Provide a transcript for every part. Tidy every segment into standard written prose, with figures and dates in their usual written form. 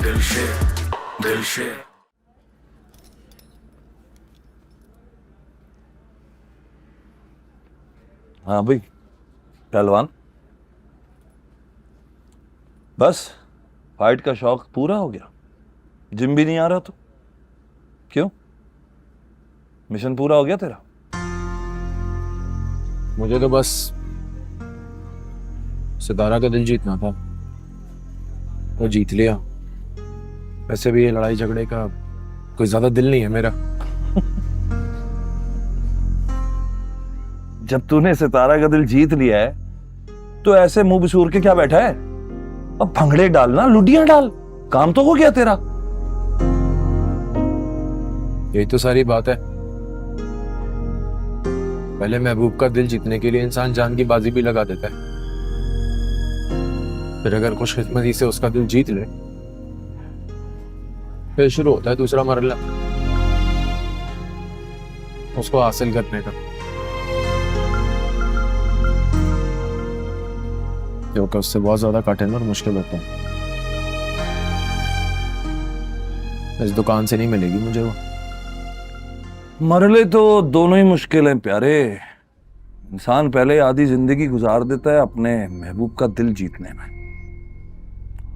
दिल से। हाँ भाई पहलवान, बस फाइट का शौक पूरा हो गया। जिम भी नहीं आ रहा तो क्यों? मिशन पूरा हो गया तेरा? मुझे तो बस सितारा का दिल जीतना था, वो जीत लिया। वैसे भी ये लड़ाई झगड़े का कोई ज्यादा दिल नहीं है मेरा। जब तूने सितारा का दिल जीत लिया है तो ऐसे मुंह बिसूर के क्या बैठा है? अब भंगड़े डालना, लुडियां डाल, काम तो हो गया तेरा। यही तो सारी बात है। पहले महबूब का दिल जीतने के लिए इंसान जान की बाजी भी लगा देता है, फिर अगर खुशकिस्मती से उसका दिल जीत ले फिर शुरू होता है दूसरा मरहला उसको हासिल करने का, क्योंकि उससे बहुत ज्यादा कठिन और मुश्किल होता है। इस दुकान से नहीं मिलेगी मुझे वो। मरले तो दोनों ही मुश्किल हैं प्यारे। इंसान पहले आधी जिंदगी गुजार देता है अपने महबूब का दिल जीतने में।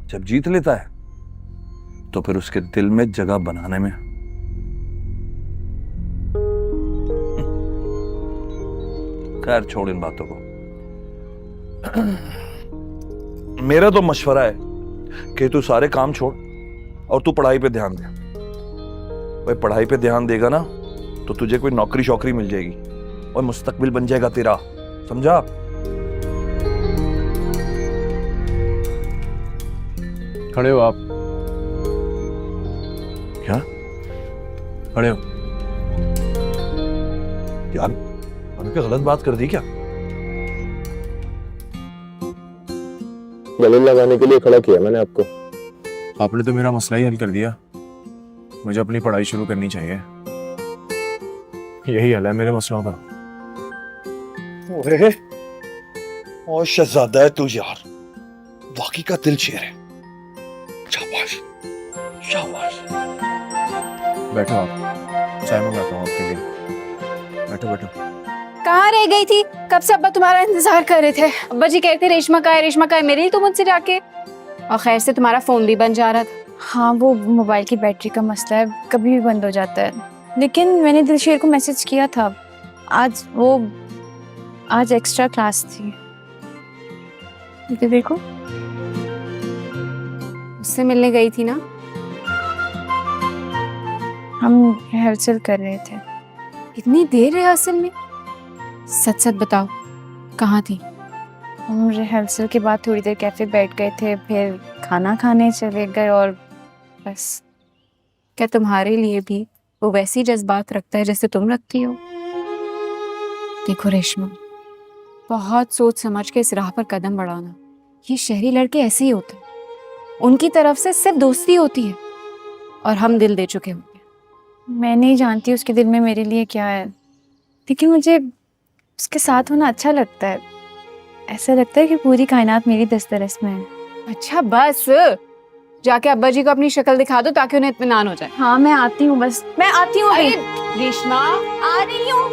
जब जीत लेता है तो फिर उसके दिल में जगह बनाने में। खैर छोड़ इन बातों को। मेरा तो मशवरा है कि तू सारे काम छोड़ और तू पढ़ाई पे ध्यान दे। भाई पढ़ाई पे ध्यान देगा ना तो तुझे कोई नौकरी शौकरी मिल जाएगी और मुस्तकबिल बन जाएगा तेरा, समझा? खड़े हो आप? क्या खड़े हो? यार मैंने क्या गलत बात कर दी क्या? गले लगाने के लिए खड़ा किया मैंने आपको। आपने तो मेरा मसला ही हल कर दिया। मुझे अपनी पढ़ाई शुरू करनी चाहिए, यही हल है मेरे मसलों का। ओए और शहजादा है तू यार, वाकई का दिल शेर है। शाबाश शाबाश। बैठो आप, चाय मंगाता हूँ आपके लिए। बैठो बैठो। कहाँ रह गई थी? कब से अब्बा तुम्हारा इंतजार कर रहे थे। अब्बा जी कहते रेशमा का है मेरे ही तो मुझसे जाके। और खैर से तुम्हारा फोन भी बंद जा रहा था। हाँ वो मोबाइल की बैटरी का मसला है, कभी भी बंद हो जाता है। लेकिन मैंने दिलशेर को मैसेज किया था, आज एक्स्ट्रा क्लास थी। ये देखो, उससे मिलने गई थी ना? हम रिहर्सल कर रहे थे। इतनी देर रिहर्सल में? सच सच बताओ कहाँ थी? हम रिहर्सल के बाद थोड़ी देर कैफे बैठ गए थे, फिर खाना खाने चले गए और बस। क्या तुम्हारे लिए भी वो वैसी जज्बात रखता है जैसे तुम रखती हो? देखो रेशमा, बहुत सोच समझ के इस राह पर कदम बढ़ाना। ये शहरी लड़के ऐसे ही होते हैं, उनकी तरफ से सिर्फ दोस्ती होती है और हम दिल दे चुके होते हैं। मैं नहीं जानती उसके दिल में मेरे लिए क्या है, लेकिन मुझे उसके साथ होना अच्छा लगता है। ऐसा लगता है कि पूरी कायनात मेरी दस्तरस में है। अच्छा बस, जाके अब्बा जी को अपनी शक्ल दिखा दो ताकि उन्हें इत्मीनान हो जाए। हाँ मैं आती हूँ, बस मैं आती हूँ। अरे रेशमा, आ रही हूँ।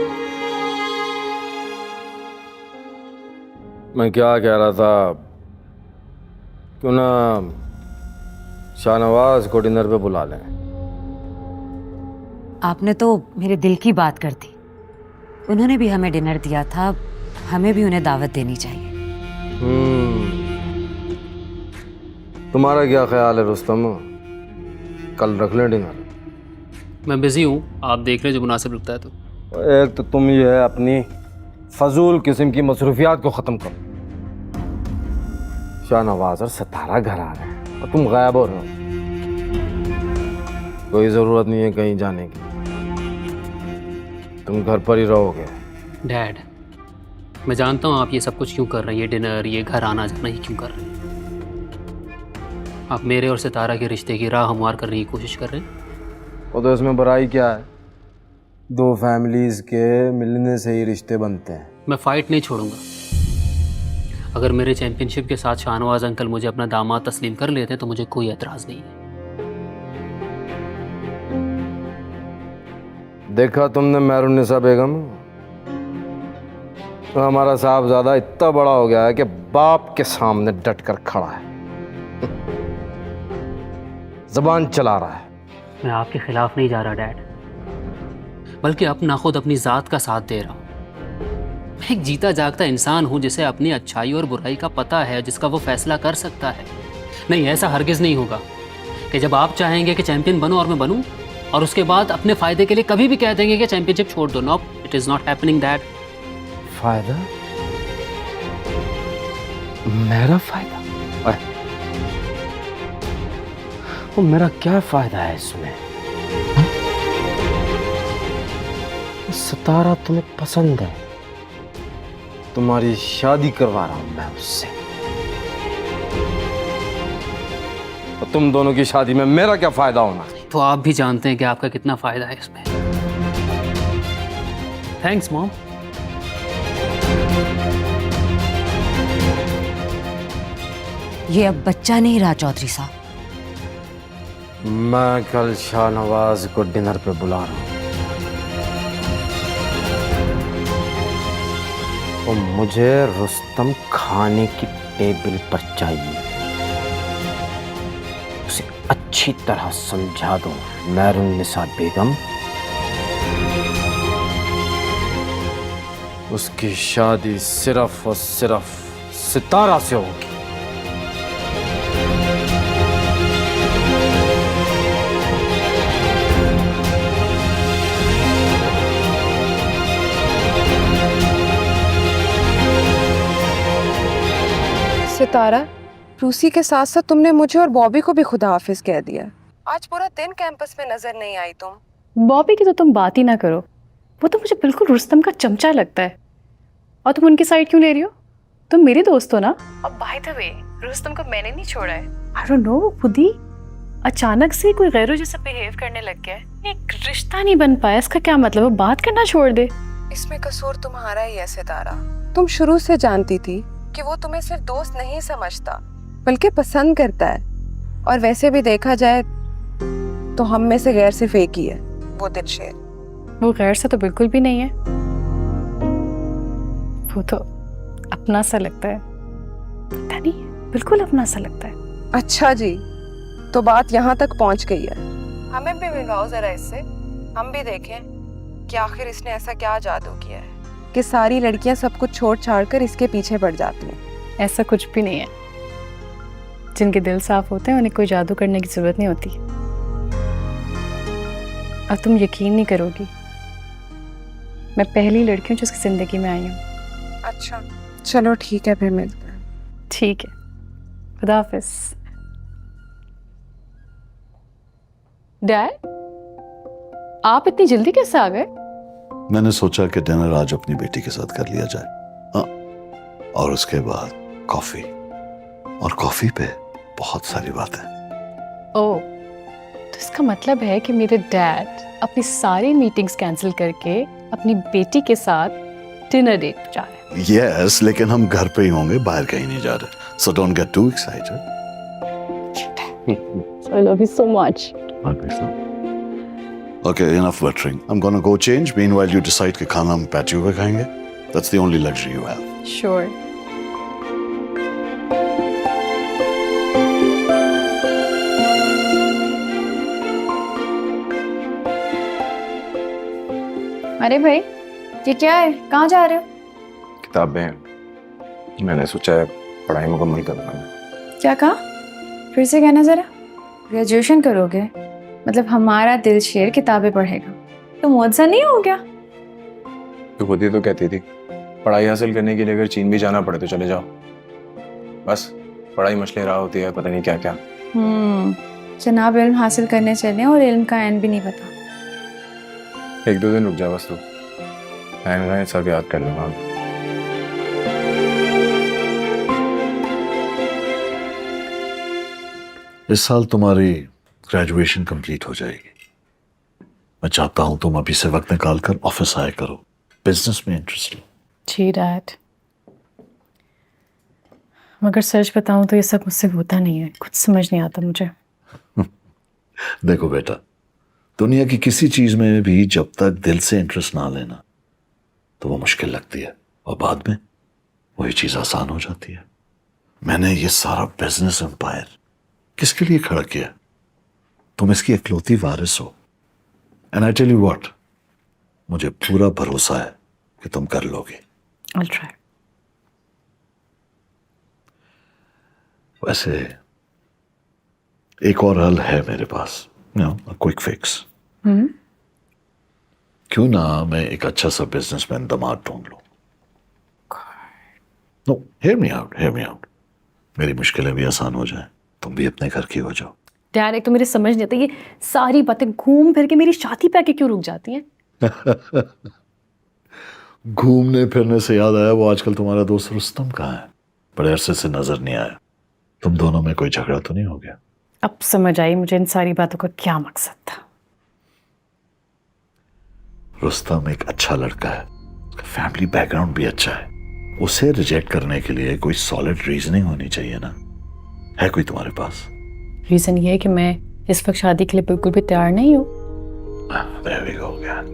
मैं क्या कह रहा था, क्यों ना शाहनवाज को डिनर पे बुला लें। आपने तो मेरे दिल की बात कर दी। उन्होंने भी हमें डिनर दिया था, हमें भी उन्हें दावत देनी चाहिए। तुम्हारा क्या ख्याल है रुस्तम, कल रख लें डिनर? मैं बिजी हूँ, आप देख रहे जो मुनासिब लगता है तो। एक तो तुम ये है अपनी फजूल किस्म की मसरूफियात को ख़त्म करो। शाहनवाज और सितारा घर आ रहे हैं और तुम गायब हो रहे हो। कोई ज़रूरत नहीं है कहीं जाने की, तुम घर पर ही रहोगे। डैड, मैं जानता हूँ आप ये सब कुछ क्यों कर रहे हैं, ये डिनर, ये घर आना जाना ही क्यों कर रहे हैं। आप मेरे और सितारा के रिश्ते की राह हमवार करने की कोशिश कर रहे हैं। और तो इसमें बुराई क्या है? दो फैमिलीज़ के मिलने से ही रिश्ते बनते हैं। मैं फ़ाइट नहीं छोड़ूंगा। अगर मेरे चैम्पियनशिप के साथ शाहनवाज अंकल मुझे अपना दामाद तस्लीम कर लेते तो मुझे कोई एतराज़ नहीं है। देखा तुमने मेहरुन्निसा बेगम, तो हमारा साहबजादा इतना बड़ा हो गया है कि बाप के सामने डट कर खड़ा है, जबान चला रहा है। मैं आपके खिलाफ नहीं जा रहा डैड, बल्कि अपना खुद अपनी ज़ात का साथ दे रहा हूँ। मैं एक जीता जागता इंसान हूँ जिसे अपनी अच्छाई और बुराई का पता है, जिसका वो फैसला कर सकता है। नहीं, ऐसा हरगिज़ नहीं होगा कि जब आप चाहेंगे कि चैंपियन बनो और मैं बनूं, और उसके बाद अपने फ़ायदे के लिए कभी भी कह देंगे कि चैंपियनशिप छोड़ दो। No, it is not happening dad. फायदा? मेरा फायदा? वो मेरा क्या फायदा है इसमें? सितारा तुम्हें पसंद है, तुम्हारी शादी करवा रहा हूं मैं उससे, और तुम दोनों की शादी में मेरा क्या फायदा होना? तो आप भी जानते हैं कि आपका कितना फ़ायदा है इसमें। Thanks mom. ये अब बच्चा नहीं रहा चौधरी साहब। मैं कल शाहनवाज को डिनर पे बुला रहा हूं, तो मुझे रुस्तम खाने की टेबल पर चाहिए। उसे अच्छी तरह समझा दो मेहरुन्निसा बेगम, उसकी शादी सिर्फ और सिर्फ सितारा से होगी। सितारा, रूसी के साथ साथ तुमने मुझे और बॉबी को भी खुदा हाफिज कह दिया। आज पूरा दिन कैंपस में नजर नहीं आई तुम। बॉबी की तो तुम बात ही ना करो, वो तो मुझे बिल्कुल रुस्तम का चमचा लगता है। और तुम उनकी साइड क्यों ले रही हो? तुम मेरी दोस्त हो ना। और बाय द वे, रुस्तम को मैंने नहीं छोड़ा है। आई डोंट नो, वो खुद ही अचानक से कोई गैरों जैसा बिहेव करने लग गया है। एक रिश्ता नहीं बन पाया, इसका क्या मतलब? वो बात करना छोड़ दे। इसमें कसूर तुम्हारा ही है सितारा। तुम शुरू से जानती थी कि वो तुम्हें सिर्फ दोस्त नहीं समझता, बल्कि पसंद करता है। और वैसे भी देखा जाए तो हम में से गैर सिर्फ एक ही है, वो दिलशेर। वो गैर सा तो बिल्कुल भी नहीं है, वो तो अपना सा लगता है। पता नहीं, बिल्कुल अपना सा लगता है। अच्छा जी, तो बात यहाँ तक पहुँच गई है। हमें भी मिलवाओ जरा इससे, हम भी देखें कि आखिर इसने ऐसा क्या जादू किया है कि सारी लड़कियां सब कुछ छोड़ छाड़ कर इसके पीछे पड़ जाती हैं। ऐसा कुछ भी नहीं है। जिनके दिल साफ होते हैं उन्हें कोई जादू करने की जरूरत नहीं होती। और तुम यकीन नहीं करोगी, मैं पहली लड़की हूँ जिसकी जिंदगी में आई हूँ। अच्छा, चलो ठीक है, फिर मिलते हैं। ठीक है, खुदा हाफिज। डैड, आप इतनी जल्दी कैसे आ गए? मैंने सोचा कि डिनर आज अपनी बेटी के साथ कर लिया जाए। हाँ, और उसके बाद कॉफी, और कॉफी पे बहुत सारी बातें। ओह, तो इसका मतलब है कि मेरे डैड अपनी सारी मीटिंग्स कैंसिल करके अपनी बेटी के साथ डिनर डेट पे जा रहे हैं। यस, लेकिन हम घर पे ही होंगे, बाहर कहीं नहीं जा रहे। So don't get to excited. I love you so much. Okay, enough buttering. I'm gonna go change. Meanwhile, you decide कि खाना हम पैटियो पे खाएंगे. That's the only luxury you have. Sure. अरे भाई, ये क्या है? कहाँ जा रहे हो? किताबें, मैंने सोचा है पढ़ाई मुकम्मल करना है। क्या कहा? फिर से कहना जरा। ग्रेजुएशन करोगे? मतलब हमारा दिलशेर किताबें पढ़ेगा? तो मुझसे नहीं हो गया? तो खुद ही तो कहती थी पढ़ाई हासिल करने के लिए अगर चीन भी जाना पड़े तो चले जाओ। बस पढ़ाई मसले रहा होती है, पता नहीं क्या क्या। जनाब इल्म हासिल करने चले और इल्म का एन भी नहीं पता। 1-2 दिन रुक जा बस तू, मैं सब याद कर लूंगा। इस साल तुम्हारी ग्रेजुएशन कंप्लीट हो जाएगी। मैं चाहता हूं तुम अभी से वक्त निकाल कर ऑफिस आया करो। बिजनेस में इंटरेस्ट लो। जी डैड, मगर सच बताऊं तो ये सब मुझसे होता नहीं है, कुछ समझ नहीं आता मुझे। देखो बेटा, दुनिया की किसी चीज में भी जब तक दिल से इंटरेस्ट ना लेना तो वो मुश्किल लगती है, और बाद में वही चीज आसान हो जाती है। मैंने ये सारा बिजनेस एम्पायर किसके लिए खड़ा किया? तुम इसकी इकलौती वारिस हो। And I tell you what, मुझे पूरा भरोसा है कि तुम कर लोगे। I'll try. वैसे एक और हल है मेरे पास, क्विक फिक्स। क्यों ना मैं एक अच्छा सा बिजनेसमैन दामाद ढूंढ लूं। No, hear me out, hear me out. मेरी मुश्किलें भी आसान हो जाएं, तुम भी अपने घर की हो जाओ। डैड, एक तो मेरे समझ नहीं आता, ये सारी बातें घूम फिर के मेरी शादी पे आके क्यों रुक जाती हैं? घूमने फिरने से याद आया, वो आजकल तुम्हारा दोस्त रुस्तम कहाँ है? बड़े अरसे से नजर नहीं आया। तुम दोनों में कोई झगड़ा तो नहीं हो गया? अब समझ आई मुझे इन सारी बातों का क्या मकसद था। रुस्तम एक अच्छा लड़का है, उसका फैमिली बैकग्राउंड भी अच्छा है। उसे रिजेक्ट करने के लिए कोई सॉलिड रीजनिंग होनी चाहिए ना। है कोई तुम्हारे पास? रीजन ये है कि मैं इस वक्त शादी के लिए बिल्कुल भी तैयार नहीं हूँ। There we go again.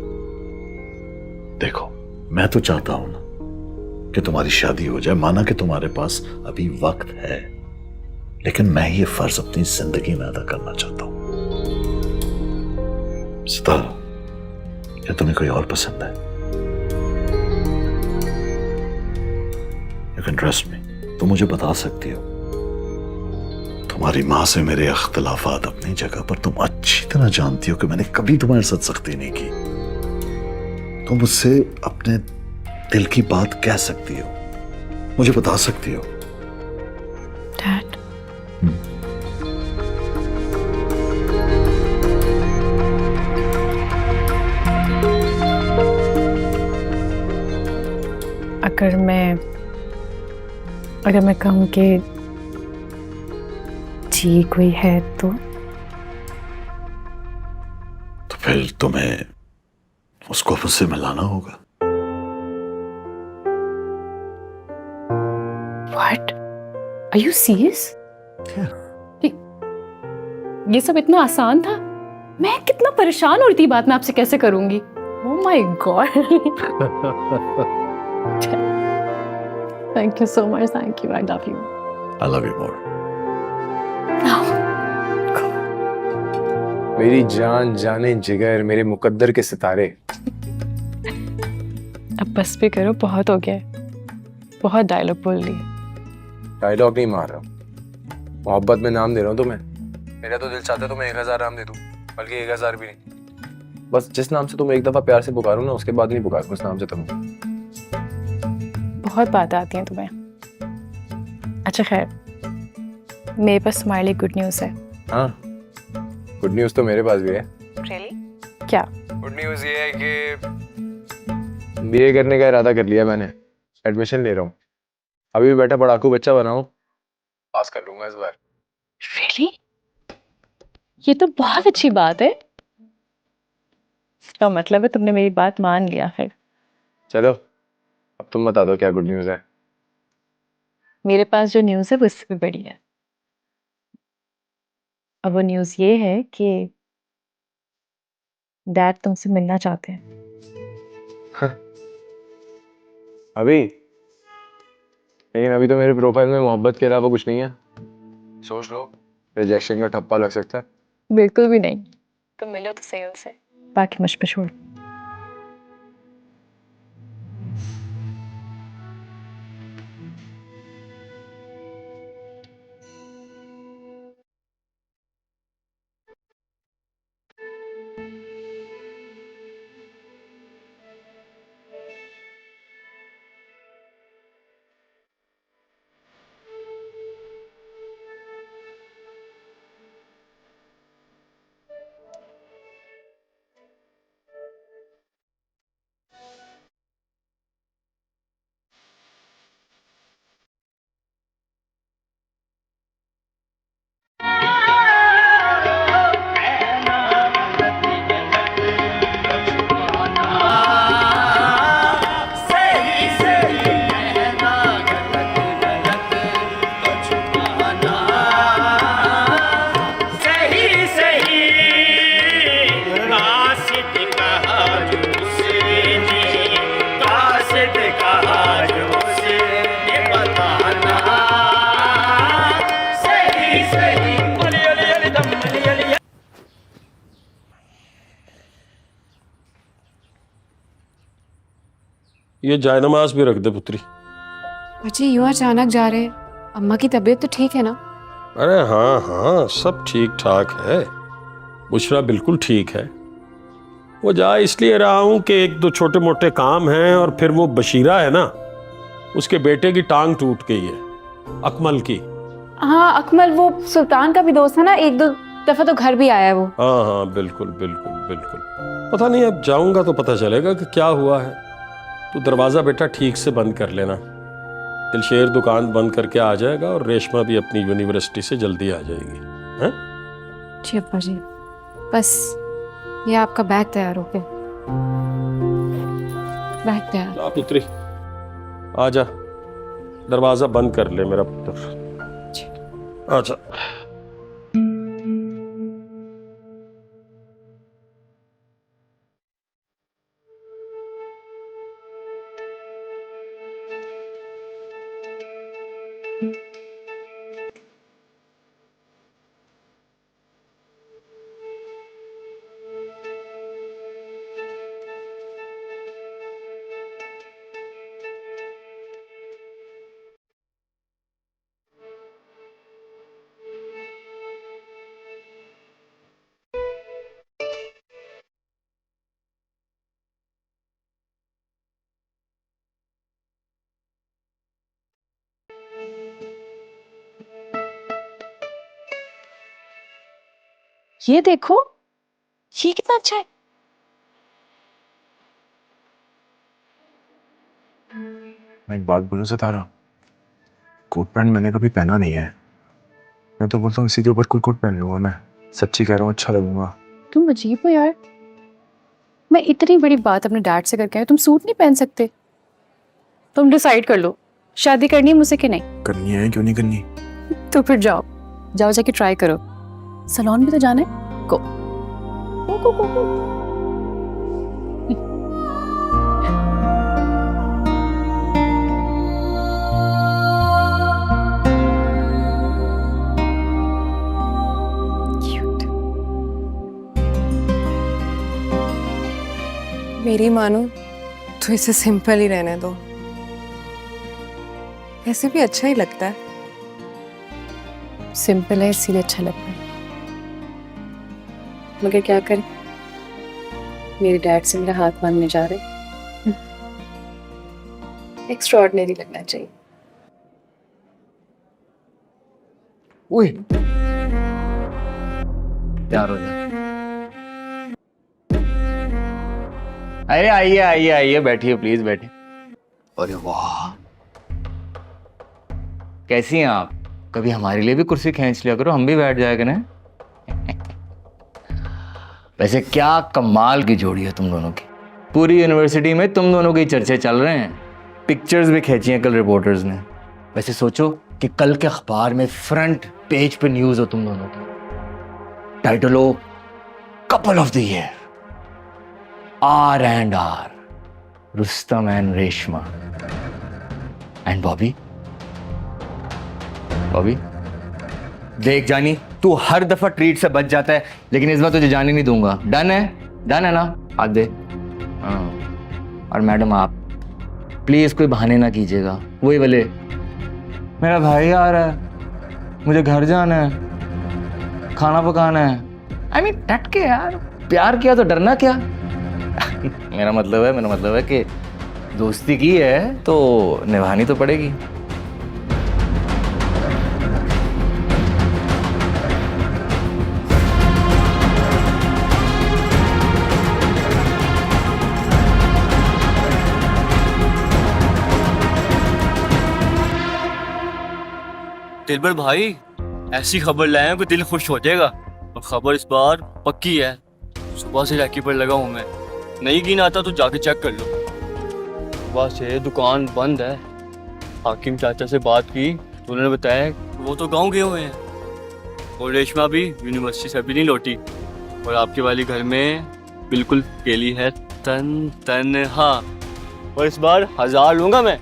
देखो, मैं तो चाहता हूं ना कि तुम्हारी शादी हो जाए, माना कि तुम्हारे पास अभी वक्त है, लेकिन मैं ये फर्ज अपनी जिंदगी में अदा करना चाहता हूं। सितारा, क्या तुम्हें कोई और पसंद है? यू कैन ट्रस्ट मी, तुम मुझे बता सकती हो। तुम्हारी माँ से मेरे अख्तिलाफात अपनी जगह पर, तुम अच्छी तरह जानती हो कि मैंने कभी तुम्हारे साथ सख्ती नहीं की। तुम मुझसे अपने दिल की बात कह सकती हो, मुझे बता सकती हो। डैड, अगर मैं कहूँ कि जी कोई है तो फिर तुम्हें उसको मुझसे मिलाना होगा। What? Are you serious? ये सब इतना आसान था? मैं कितना परेशान हो रही थी, बात मैं आपसे कैसे करूंगी? Oh my God! Thank you so much. Thank you. I love you. I love you more. मेरी जान, जाने जिगर, मेरे मुकद्दर के सितारे। अब बस भी करो, बहुत हो गया है। बहुत डायलॉग बोल लिए। डायलॉग नहीं मार रहा हूँ, मोहब्बत में नाम दे रहा हूँ तुम्हें। मेरा तो दिल चाहता है तुम्हें 1000 नाम दे दूँ, बल्कि 1000 भी नहीं। बस जिस नाम से तुम एक दफा प्यार से पुकारो ना, उसके बाद नहीं पुकारो उस नाम से तुम। बहुत बातें आती हैं तुम्हें। अच्छा खैर, मेरे पास तुम्हारे लिए गुड न्यूज़ है। हाँ, गुड न्यूज़ तो मेरे पास भी है। Really? क्या? गुड न्यूज़ ये है कि बीए करने का इरादा कर लिया मैंने। एडमिशन ले रहा हूँ। अभी भी बैठा पढ़ाकू बच्चा बना हूँ, पास कर लूंगा इस बार। Really? ये तो बहुत अच्छी बात है। इसका मतलब है तुमने मेरी बात मान लिया है। चलो, अब तुम बता दो क्या गुड न्यूज़ है। मेरे पास जो न्यूज़ है वो इससे भी बड़ी है। अब वो न्यूज़ ये है कि डैड तुमसे मिलना चाहते हैं। अभी? लेकिन अभी तो मेरे प्रोफाइल में मोहब्बत के अलावा कुछ नहीं है। सोच लो, रिजेक्शन का ठप्पा लग सकता है। बिल्कुल भी नहीं। तुम मिलो तो सही उनसे, बाकी मुझ पे छोड़। ये जायनमाज भी रख दे पुत्री। जी यूं अचानक जा रहे, अम्मा की तबीयत तो ठीक है ना? अरे हाँ हाँ, सब ठीक ठाक है। बुशरा बिल्कुल ठीक है। वो जा इसलिए रहा हूं कि एक दो छोटे मोटे काम हैं, और फिर वो बशीरा है ना, उसके बेटे की टांग टूट गई है, अकमल की। हाँ अकमल वो सुल्तान का भी दोस्त है ना, एक दो दफा तो घर भी आया है वो। हाँ हाँ बिल्कुल बिल्कुल बिल्कुल। पता नहीं, अब जाऊंगा तो पता चलेगा कि क्या हुआ है। तू दरवाजा बेटा ठीक से बंद कर लेना। दिलशेर दुकान बंद करके आ जाएगा और रेशमा भी अपनी यूनिवर्सिटी से जल्दी आ जाएगी। हैं? जी अब्बा जी, बस ये आपका बैग तैयार हो गया। बैग तैयार। जा पुत्री, आ जा, दरवाजा बंद कर ले मेरा पुत्र। अच्छा। ये देखो, ये कितना अच्छा है। मैं एक बात बोलूं सितारा, कोट पैंट मैंने कभी पहना नहीं है। मैं तो बोलता हूँ इसी के ऊपर कोई कोट पहन लूंगा। मैं सच्ची कह रहा हूँ, अच्छा लगूंगा। तुम अजीब हो यार, मैं इतनी बड़ी बात अपने डैड से करके आई, तुम सूट नहीं पहन सकते? तुम डिसाइड कर लो, शादी करनी है मुझसे कि नहीं। करनी है, क्यों नहीं करनी। तो फिर जाओ जाओ, जाके ट्राई करो। सलोन भी तो जाना है, गो गो गो गो, गो। मेरी मानो तो इसे सिंपल ही रहने दो, ऐसे भी अच्छा ही लगता है। सिंपल है इसीलिए अच्छा लगता है, मगर क्या करें, मेरे डैड से मेरा हाथ मांगने जा रहे। एक्स्ट्राऑर्डिनरी लगना चाहिए। ओए तैयार हो जा। अरे आइए आइए आइए, बैठिए प्लीज बैठिए। अरे वाह, कैसी हैं आप? कभी हमारे लिए भी कुर्सी खींच लिया करो, हम भी बैठ जाएगा ना। वैसे क्या कमाल की जोड़ी है तुम दोनों की। पूरी यूनिवर्सिटी में तुम दोनों के चर्चे चल रहे हैं, पिक्चर्स भी खींची हैं कल रिपोर्टर्स ने। वैसे सोचो कि कल के अखबार में फ्रंट पेज पे न्यूज हो तुम दोनों की। टाइटल हो couple of the year, R&R, Rustam and Reshma and Bobby. Bobby देख जानी, तू हर दफा ट्रीट से बच जाता है, लेकिन इस बार तुझे जाने नहीं दूंगा। डन है? डन है ना? हाथ दे। हाँ। और मैडम आप प्लीज कोई बहाने ना कीजिएगा, वही वाले मेरा भाई आ रहा है, मुझे घर जाना है, खाना पकाना है। आई मीन डट के यार, प्यार किया तो डरना क्या। मेरा मतलब है कि दोस्ती की है तो निभानी तो पड़ेगी। दिलबर भाई, ऐसी खबर लाए हैं कि दिल खुश हो जाएगा। और खबर इस बार पक्की है। सुबह से रैकी पर लगा हूँ मैं, नहीं गिन आता तो जाके चेक कर लो। सुबह से दुकान बंद है। हाकिम चाचा से बात की तो उन्होंने बताया वो तो गांव गए हुए हैं, और रेशमा भी यूनिवर्सिटी से अभी नहीं लौटी, और आपके वाली घर में बिल्कुल अकेली है, तन्हा। और इस बार 1000 लूंगा मैं।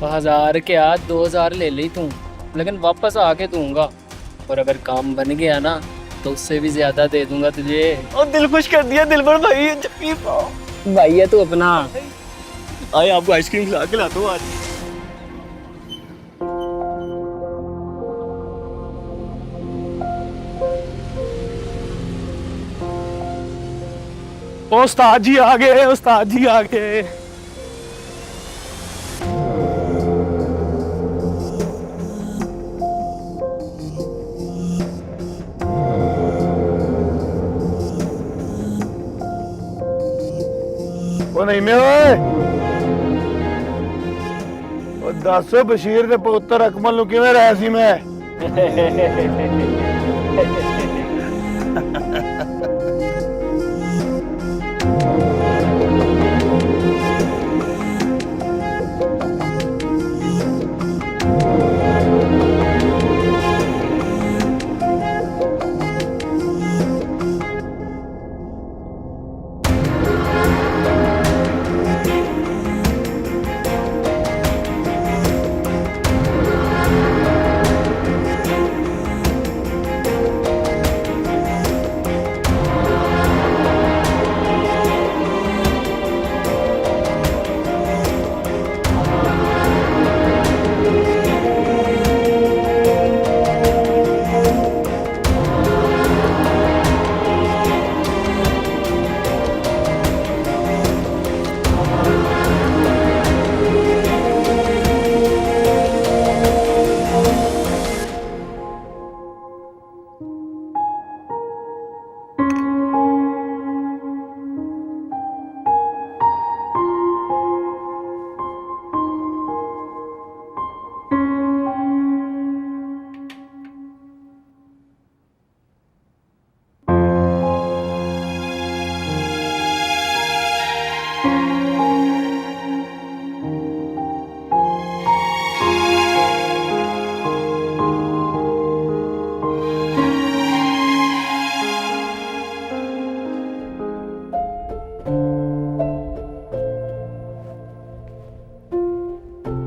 1000 के आज 2000 ले ली तू, लेकिन वापस आके दूंगा, और अगर काम बन गया ना तो उससे भी ज्यादा दे दूंगा तुझे। और दिल खुश कर दिया दिलबर भाई, भाई है तू अपना। आए आपको आइसक्रीम खिला के लाता हूँ आज। उस्ताद जी आ गए, उस्ताद जी आ गए। ਉਹ ਨਹੀਂ ਮੇ ਓਏ ਉਹ ਦੱਸ ਬਸ਼ੀਰ ਦੇ ਪੁੱਤਰ ਅਕਮਲ ਨੂੰ ਕਿਵੇਂ ਰਹਿ ਸੀ ਮੈਂ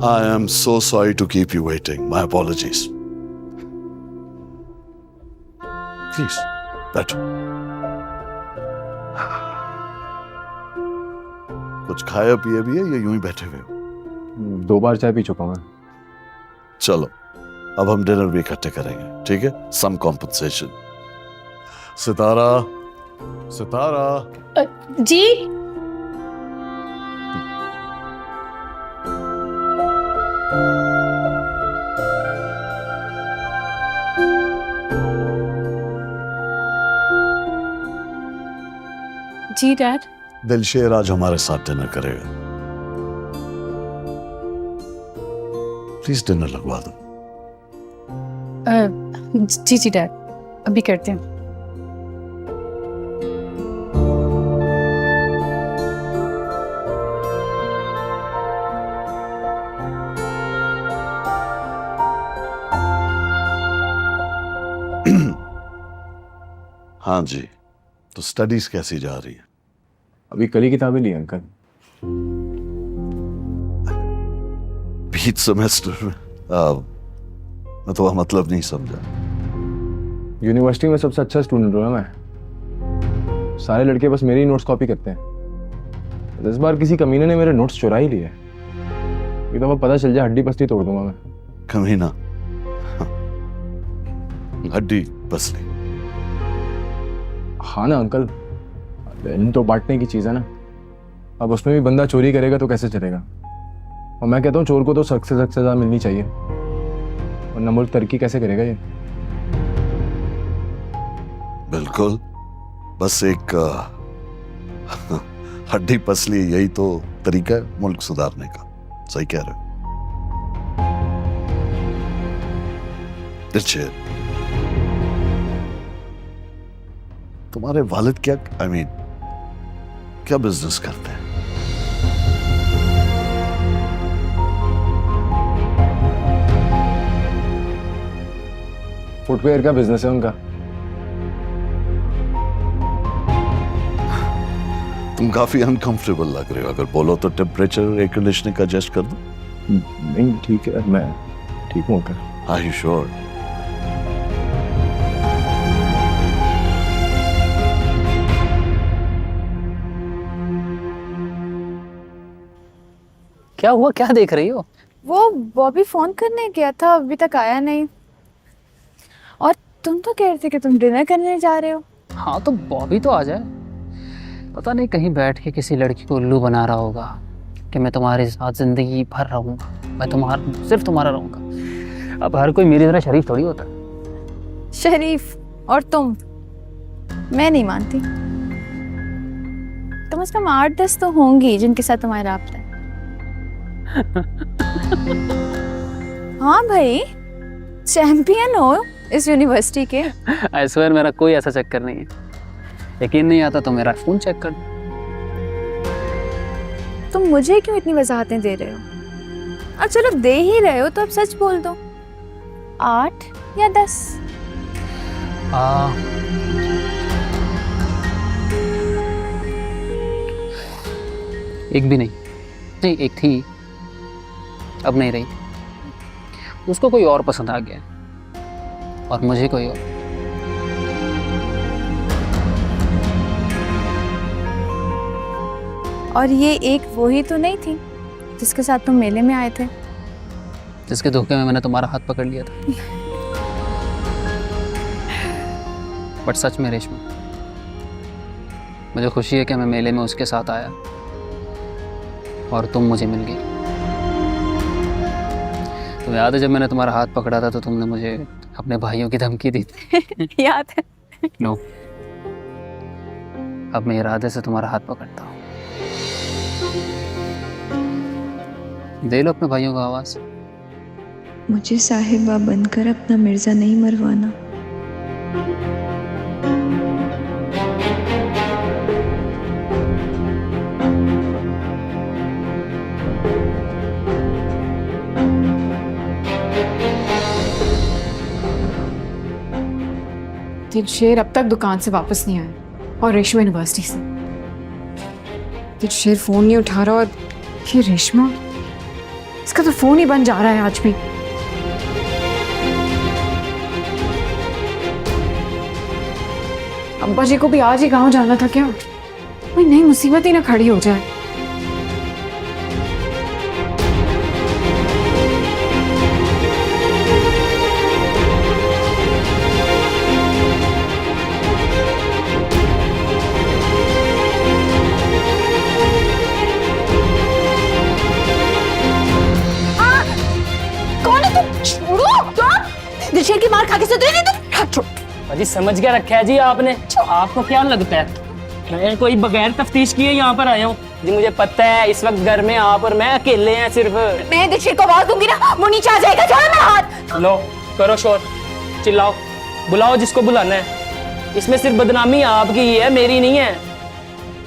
I am so sorry to keep you waiting. My apologies. Please, बैठो। कुछ खाया पिए भी है या यूं ही बैठे हुए हो? 2 बार चाय पी चुका हूँ मैं। चलो, अब हम डिनर भी इकट्ठे करेंगे, ठीक है? Some compensation. सितारा, सितारा। जी जी डैड। दिलशेर आज हमारे साथ डिनर करेगा। प्लीज डिनर लगवा दो। जी जी डैड, अभी करते हैं। हाँ जी, तो स्टडीज कैसी जा रही है? अभी कल ही किताबें ली अंकल। बीच सेमेस्टर में मैं तो मतलब नहीं समझा। यूनिवर्सिटी में सबसे अच्छा स्टूडेंट हूँ मैं। सारे लड़के बस मेरे ही नोट्स कॉपी करते हैं। इस बार किसी कमीने ने मेरे नोट्स चुरा ही लिए। एक दफा पता चल जाए हड्डी पसली तोड़ दूंगा मैं। कमीना? हड्डी पसली? हाँ ना अंकल, इन तो बांटने की चीज़ है ना। अब उसमें भी बंदा चोरी करेगा तो कैसे चलेगा? और मैं कहता हूँ चोर को तो सख्त से सख्त सजा मिलनी चाहिए, वरना मुल्क तरक्की कैसे करेगा ये? बिल्कुल, बस एक हड्डी पसली, यही तो तरीका है मुल्क सुधारने का। सही कह रहे हो। दिलशेर, तुम्हारे वालिद क्या क्या बिजनेस करते हैं? फुटवेयर का बिजनेस है उनका। तुम काफी अनकंफर्टेबल लग रहे हो। अगर बोलो तो टेम्परेचर एयर कंडीशनिंग का एडजस्ट कर दो। नहीं ठीक है, मैं ठीक हूँ अंकल। Are you sure? क्या हुआ, क्या देख रही हो? वो बॉबी फोन करने गया था, अभी तक आया नहीं। और तुम तो कह रहे थे कि तुम डिनर करने जा रहे हो। हाँ तो बॉबी तो आ जाए। पता नहीं कहीं बैठ के किसी लड़की को उल्लू बना रहा होगा कि मैं तुम्हारे साथ जिंदगी भर रहूंगा, मैं सिर्फ तुम्हारा रहूंगा। अब हर कोई मेरी तरह शरीफ थोड़ी होता है। शरीफ और तुम, मैं नहीं मानती। कम से कम 8-10 तो होंगी जिनके साथ तुम्हारा राब्ता है। हाँ भाई, चैंपियन हो इस यूनिवर्सिटी के। आई स्वेयर मेरा कोई ऐसा चक्कर नहीं है। यकीन नहीं आता तो मेरा फोन चेक कर। तुम मुझे क्यों इतनी वजाहतें दे रहे हो? अब चलो दे ही रहे हो तो अब सच बोल दो, 8 या 10? एक भी नहीं। नहीं, एक थी, अब नहीं रही। उसको कोई और पसंद आ गया और मुझे कोई और। और ये एक वो ही तो नहीं थी जिसके साथ तुम मेले में आए थे? जिसके धोखे में मैंने तुम्हारा हाथ पकड़ लिया था। बट सच में रेशमा, मुझे खुशी है कि मैं मेले में उसके साथ आया और तुम मुझे मिल गई। तुम्हें याद है जब मैंने तुम्हारा हाथ पकड़ा था तो तुमने मुझे अपने भाइयों की धमकी दी थी? याद है। नो, अब मैं इरादे से तुम्हारा हाथ पकड़ता हूँ। दे लो अपने भाइयों का आवाज। मुझे साहिबा बनकर अपना मिर्जा नहीं मरवाना। दिलशेर अब तक दुकान से वापस नहीं आया और रेशमा यूनिवर्सिटी से। दिलशेर फोन नहीं उठा रहा और ये रेशमा, इसका तो फोन ही बंद जा रहा है आज भी। अब्बा जी को भी आज ही गांव जाना था क्या? कोई नई मुसीबत ही ना खड़ी हो जाए। दिलशेर की मार खा के सुधरे नहीं तुम? अजी समझ क्या रखा है जी आपने? आपको क्या लगता है मैं कोई बगैर तफ्तीश किए यहाँ पर आया हूँ? जी मुझे पता है इस वक्त घर में आप और मैं अकेले हैं सिर्फ। मैं दिलशेर को आवाज दूंगी ना, वो नीचे आ जाएगा। छोड़ो ना हाथ। लो करो शोर, चिल्लाओ, बुलाओ जिसको बुलाना है। इसमें सिर्फ बदनामी आपकी ही है, मेरी नहीं है।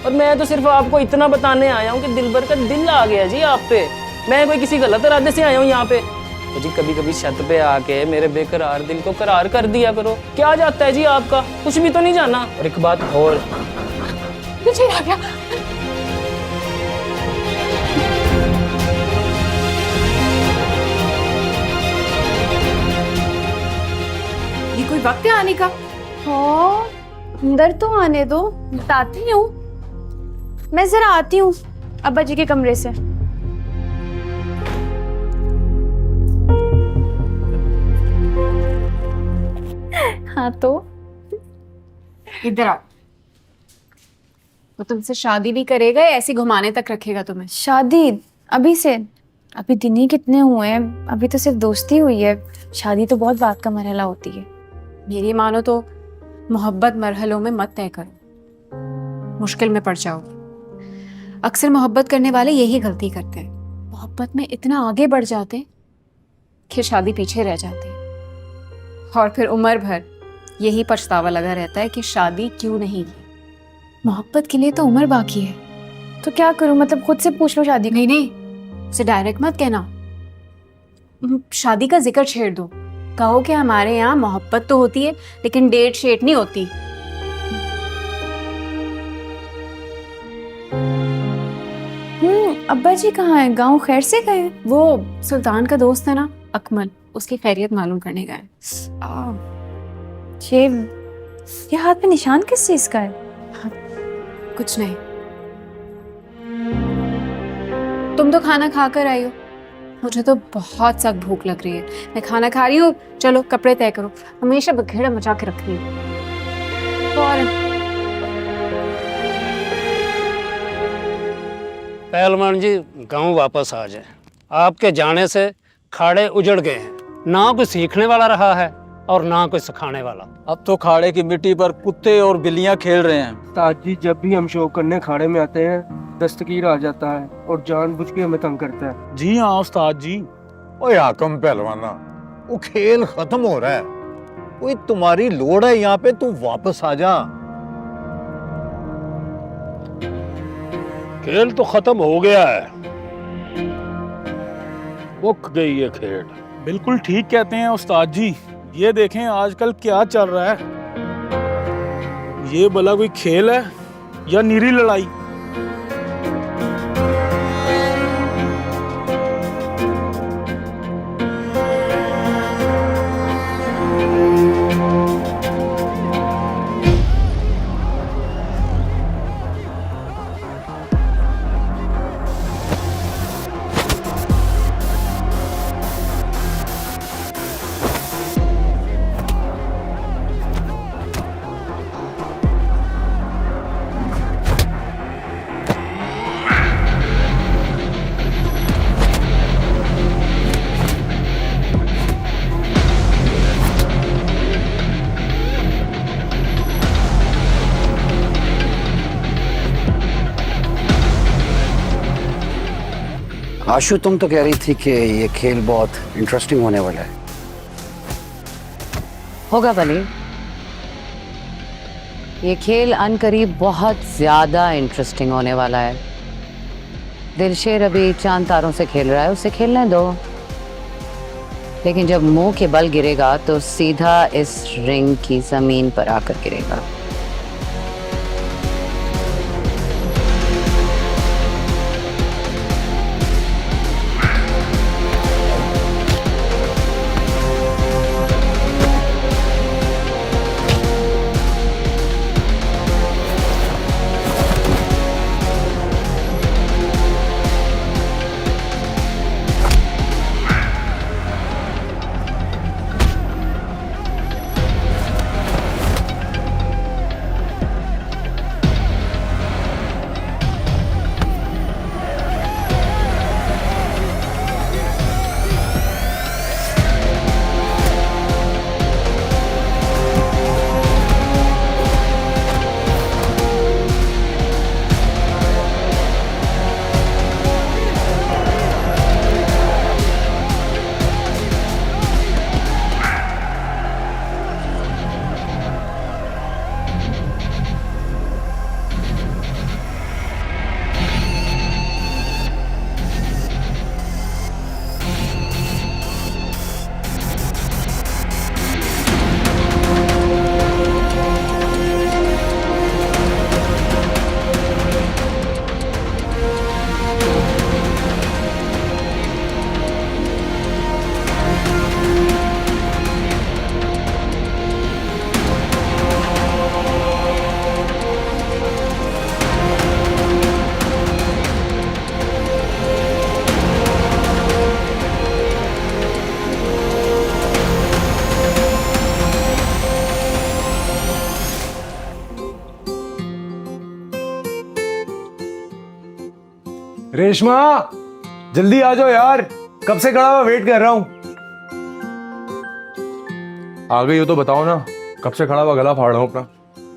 और मैं तो सिर्फ आपको इतना बताने आया हूँ कि दिलबर का दिल आ गया जी आप पे। मैं कोई किसी गलत इरादे से आया हूँ यहाँ पे। तो जी कभी कभी छत पे आके मेरे बेकरार दिल को करार कर दिया करो। क्या जाता है जी आपका? कुछ भी तो नहीं जाना। और एक बात और, दिलशेर आ गया। ये कोई वक्त है आने का? हाँ, अंदर तो आने दो, बताती हूँ। मैं जरा आती हूँ अब्बा जी के कमरे से। हाँ तो इधर आओ। वो तुमसे शादी भी करेगा या ऐसे घुमाने तक रखेगा तुम्हें? शादी अभी से? अभी दिन ही कितने हुए हैं, अभी तो सिर्फ दोस्ती हुई है। शादी तो बहुत बात का मरहला होती है। मेरी मानो तो मोहब्बत मरहलों में मत तय करो, मुश्किल में पड़ जाओ। अक्सर मोहब्बत करने वाले यही गलती करते हैं, मोहब्बत में इतना आगे बढ़ जाते कि शादी पीछे रह जाती है। और फिर उम्र भर यही पछतावा लगा रहता है कि शादी क्यों नहीं की। मोहब्बत के लिए तो उम्र बाकी है। तो क्या करूं? मतलब खुद से पूछ लो शादी? नहीं नहीं, उसे डायरेक्ट मत कहना, शादी का जिक्र छेड़ दो। कहो कि हमारे यहाँ मोहब्बत तो होती है लेकिन डेट शेट नहीं होती। अब्बा जी कहाँ हैं? गांव खैर से गए? वो सुल्तान का दोस्त है ना अकमल, उसकी खैरियत मालूम करने गए। ये हाथ पे निशान किस चीज का है? कुछ नहीं। तुम तो खाना खा कर आई हो, मुझे तो बहुत सख्त भूख लग रही है। मैं खाना खा रही हूँ, चलो कपड़े तय करो। हमेशा बखेड़ा मचा के रख रही हूँ। और पहलवान जी गांव वापस आ जाए। आपके जाने से खाड़े उजड़ गए हैं, ना कोई सीखने वाला रहा है और ना कोई सिखाने वाला। अब तो खाड़े की मिट्टी पर कुत्ते और बिल्लियां खेल रहे हैं। उस्ताद जी, जब भी हम शो करने खाड़े में आते हैं दस्तगीर आ जाता है और जानबूझ के हमें तंग करता है। जी हाँ उस्ताद जी। ओए हाकम पहलवाना, वो खेल खत्म हो रहा है। कोई तुम्हारी लोड़ है यहाँ पे, तू वापस आ जा। खेल तो खत्म हो गया है, मुक गई ये खेल। बिल्कुल ठीक कहते हैं उस्ताद जी। ये देखें आजकल क्या चल रहा है। ये भला कोई खेल है या नीरी लड़ाई? आशु, तुम तो कह रही थी कि ये खेल बहुत इंटरेस्टिंग होने वाला है। होगा भले। ये खेल अनकरीब बहुत ज्यादा इंटरेस्टिंग होने वाला है। दिलशेर अभी चांद तारों से खेल रहा है, उसे खेलने दो। लेकिन जब मुंह के बल गिरेगा तो सीधा इस रिंग की जमीन पर आकर गिरेगा। रेशमा, जल्दी आ जाओ यार, कब से खड़ा हुआ वेट कर रहा हूं। आ गई हो तो बताओ ना, कब से खड़ा हुआ गला फाड़ रहा हूं अपना।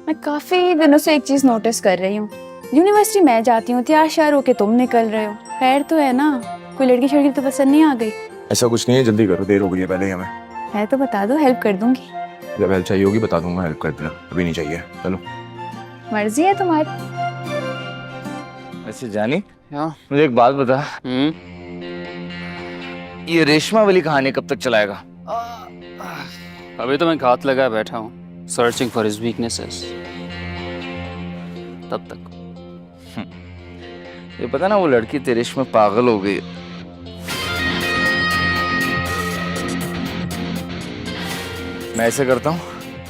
मैं काफी दिनों से एक चीज नोटिस कर रही हूँ। यूनिवर्सिटी मैं जाती हूँ, तैयार श्यार होके तुम निकल रहे हो। खैर तो है ना, कोई लड़की शड़की तो पसंद नहीं आ गई? ऐसा कुछ नहीं है, जल्दी करो, देर हो गई है पहले ही हमें। है तो बता दो, हेल्प कर दूंगी। जब हेल्प चाहिए होगी बता दूंगा, हेल्प कर देना, अभी नहीं चाहिए। चलो, मर्जी है तुम्हारी। वैसे जानी, मुझे एक बात बता, ये रेशमा वाली कहानी कब तक चलाएगा? अभी तो मैं घात लगाए बैठा हूँ, सर्चिंग फॉर हिज वीकनेसेस। तब तक ये पता ना, वो लड़की तेरे इश्क में पागल हो गई। मैं ऐसे करता हूँ,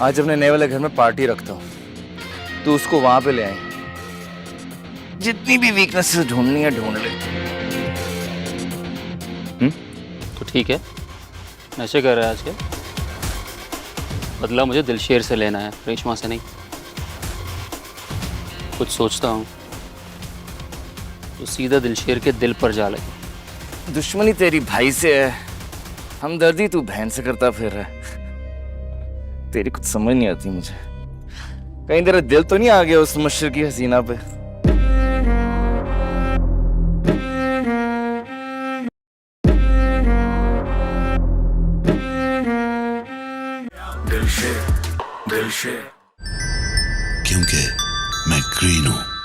आज अपने नए वाले घर में पार्टी रखता हूँ, तू उसको वहां पे ले आए, जितनी भी वीकनेसेस ढूंढनी है ढूंढ ले। तो ठीक है, नशे कर रहा है आजकल। बदला मुझे दिलशेर से लेना है, रेशमा से नहीं। कुछ सोचता हूँ तो सीधा दिलशेर के दिल पर जा लगे। दुश्मनी तेरी भाई से है, हमदर्दी तू बहन से करता फिर रहा है। तेरी कुछ समझ नहीं आती मुझे। कहीं तेरा दिल तो नहीं आ गया उस मशरकी हसीना पे? क्योंकि मैं ग्रीन हूं।